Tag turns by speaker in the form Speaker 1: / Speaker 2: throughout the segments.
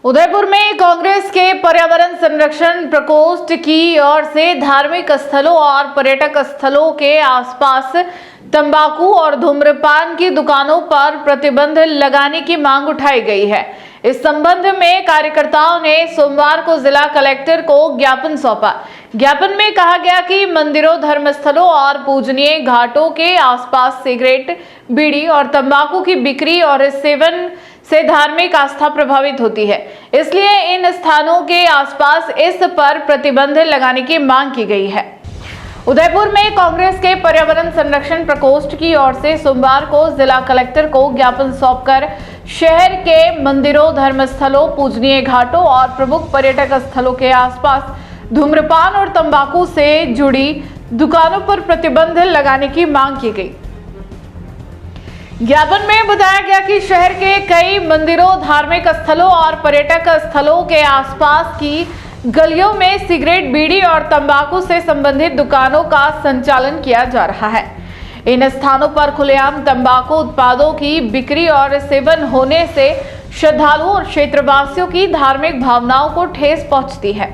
Speaker 1: उदयपुर में कांग्रेस के पर्यावरण संरक्षण प्रकोष्ठ की ओर से धार्मिक स्थलों और पर्यटक स्थलों के आसपास तंबाकू और धूम्रपान की दुकानों पर प्रतिबंध लगाने की मांग उठाई गई है। इस संबंध में कार्यकर्ताओं ने सोमवार को जिला कलेक्टर को ज्ञापन सौंपा। ज्ञापन में कहा गया कि मंदिरों, धर्मस्थलों और पूजनीय घाटों के आसपास सिगरेट, बीड़ी और तंबाकू की बिक्री और सेवन से धार्मिक आस्था प्रभावित होती है, इसलिए इन स्थानों के आसपास इस पर प्रतिबंध लगाने की मांग की गई है। उदयपुर में कांग्रेस के पर्यावरण संरक्षण प्रकोष्ठ की ओर से सोमवार को जिला कलेक्टर को ज्ञापन सौंपकर शहर के मंदिरों, धर्मस्थलों, पूजनीय घाटों और प्रमुख पर्यटक स्थलों के आसपास धूम्रपान और तंबाकू से जुड़ी दुकानों पर प्रतिबंध लगाने की मांग की गई। ज्ञापन में बताया गया कि शहर के कई मंदिरों, धार्मिक स्थलों और पर्यटक स्थलों के आसपास की गलियों में सिगरेट, बीड़ी और तंबाकू से संबंधित दुकानों का संचालन किया जा रहा है। इन स्थानों पर खुलेआम तंबाकू उत्पादों की बिक्री और सेवन होने से श्रद्धालुओं और क्षेत्रवासियों की धार्मिक भावनाओं को ठेस पहुंचती है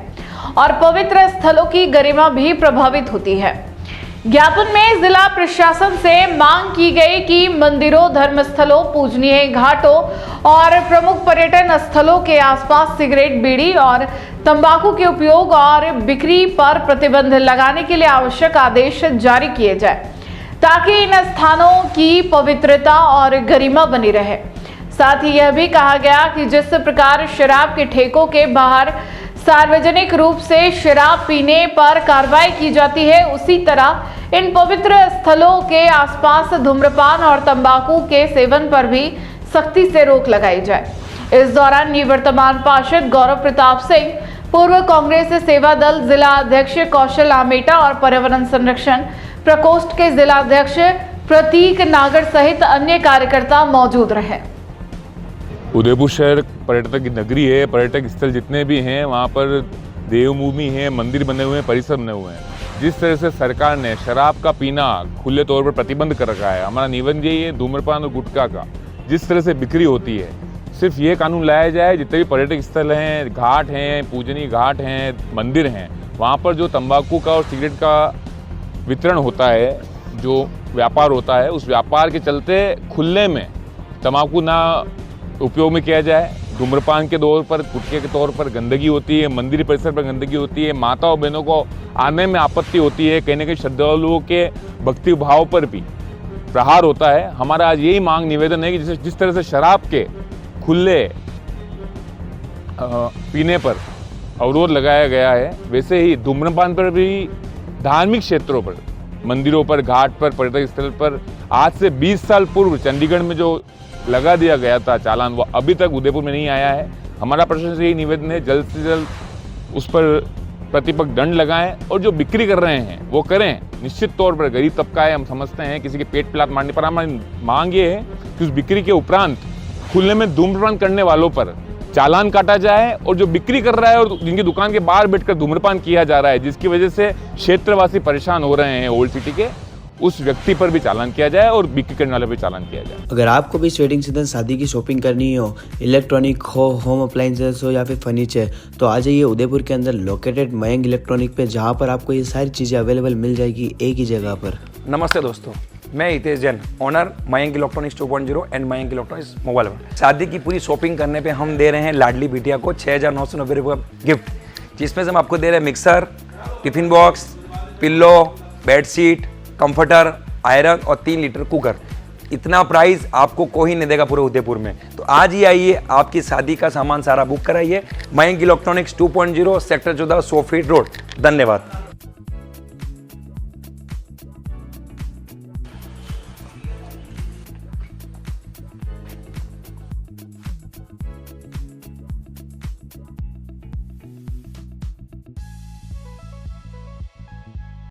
Speaker 1: और पवित्र स्थलों की गरिमा भी प्रभावित होती है। ज्ञापन में जिला प्रशासन से मांग की गई कि मंदिरों, धर्मस्थलों, पूजनीय घाटों और प्रमुख पर्यटन स्थलों के आसपास सिगरेट, बीड़ी और तंबाकू के उपयोग और बिक्री पर प्रतिबंध लगाने के लिए आवश्यक आदेश जारी किए जाए, ताकि इन स्थानों की पवित्रता और गरिमा बनी रहे। साथ ही यह भी कहा गया कि जिस प्रकार शराब के ठेकों के बाहर सार्वजनिक रूप से शराब पीने पर कार्रवाई की जाती है, उसी तरह इन पवित्र स्थलों के आसपास धूम्रपान और तंबाकू के सेवन पर भी सख्ती से रोक लगाई जाए। इस दौरान निवर्तमान पार्षद गौरव प्रताप सिंह, पूर्व कांग्रेस सेवा दल जिला अध्यक्ष कौशल आमेटा और पर्यावरण संरक्षण प्रकोष्ठ के जिला अध्यक्ष प्रतीक नागर सहित अन्य कार्यकर्ता मौजूद रहे।
Speaker 2: उदयपुर शहर पर्यटक की नगरी है। पर्यटक स्थल जितने भी हैं वहाँ पर देवभूमि है, मंदिर बने हुए हैं, परिसर बने हुए हैं। जिस तरह से सरकार ने शराब का पीना खुले तौर पर प्रतिबंध कर रखा है, हमारा निवेदन यही है धूम्रपान और गुटखा का जिस तरह से बिक्री होती है, सिर्फ ये कानून लाया जाए जितने भी पर्यटक स्थल हैं, घाट हैं, पूजनीय घाट हैं, मंदिर हैं, वहाँ पर जो तंबाकू का और सिगरेट का वितरण होता है, जो व्यापार होता है, उस व्यापार के चलते खुले में तंबाकू ना उपयोग में किया जाए। धूम्रपान के तौर पर, गुटखे के तौर पर गंदगी होती है, मंदिर परिसर पर गंदगी होती है, माताओं बहनों को आने में आपत्ति होती है, कहने के श्रद्धालुओं के भक्ति भाव पर भी प्रहार होता है। हमारा आज यही मांग निवेदन है कि जिस तरह से शराब के खुले पीने पर अवरोध लगाया गया है, वैसे ही धूम्रपान पर भी धार्मिक क्षेत्रों पर, मंदिरों पर, घाट पर, पर्यटक स्थल पर आज से 20 साल पूर्व चंडीगढ़ में जो लगा दिया गया था चालान, वो अभी तक उदयपुर में नहीं आया है। हमारा प्रशासन से यही निवेदन है जल्द से जल्द उस पर प्रतिपक्ष दंड लगाएं और जो बिक्री कर रहे हैं वो करें। निश्चित तौर पर गरीब तबका है, हम समझते हैं, किसी के पेट पिलात मारने पर हमारी मांग ये है कि उस बिक्री के उपरांत खुले में धूम्रपान करने वालों पर चालान काटा जाए और जो बिक्री कर रहा है और जिनकी दुकान के बाहर बैठकर धूम्रपान किया जा रहा है, जिसकी वजह से क्षेत्रवासी परेशान हो रहे हैं ओल्ड सिटी के, उस व्यक्ति पर भी चालान किया जाए और बिक्री करने वाले पर चालान किया जाए।
Speaker 3: अगर आपको भी वेडिंग सीजन, शादी की शॉपिंग करनी हो, इलेक्ट्रॉनिक हो, होम अप्लायंसेस हो या फिर फर्नीचर, तो आ जाइए उदयपुर के अंदर लोकेटेड मयंक इलेक्ट्रॉनिक पे, जहाँ पर आपको ये सारी चीज़ें अवेलेबल मिल जाएगी एक ही जगह पर।
Speaker 4: नमस्ते दोस्तों, मैं Hitesh Jain, owner Mayank electronics 2.0 and Mayank electronics mobile पर। शादी की पूरी शॉपिंग करने पे हम दे रहे हैं लाडली बिटिया को 6,990 रुपये गिफ्ट, जिसमें से हम आपको दे रहे हैं mixer, tiffin box, pillow, bedsheet, comforter, iron और 3 लीटर कुकर। इतना प्राइस आपको कोई नहीं देगा पूरे उदयपुर में। तो आज ही आइए, आपकी शादी का सामान सारा बुक कराइए। Mayank electronics 2.0 sector 14 100 feet road. धन्यवाद।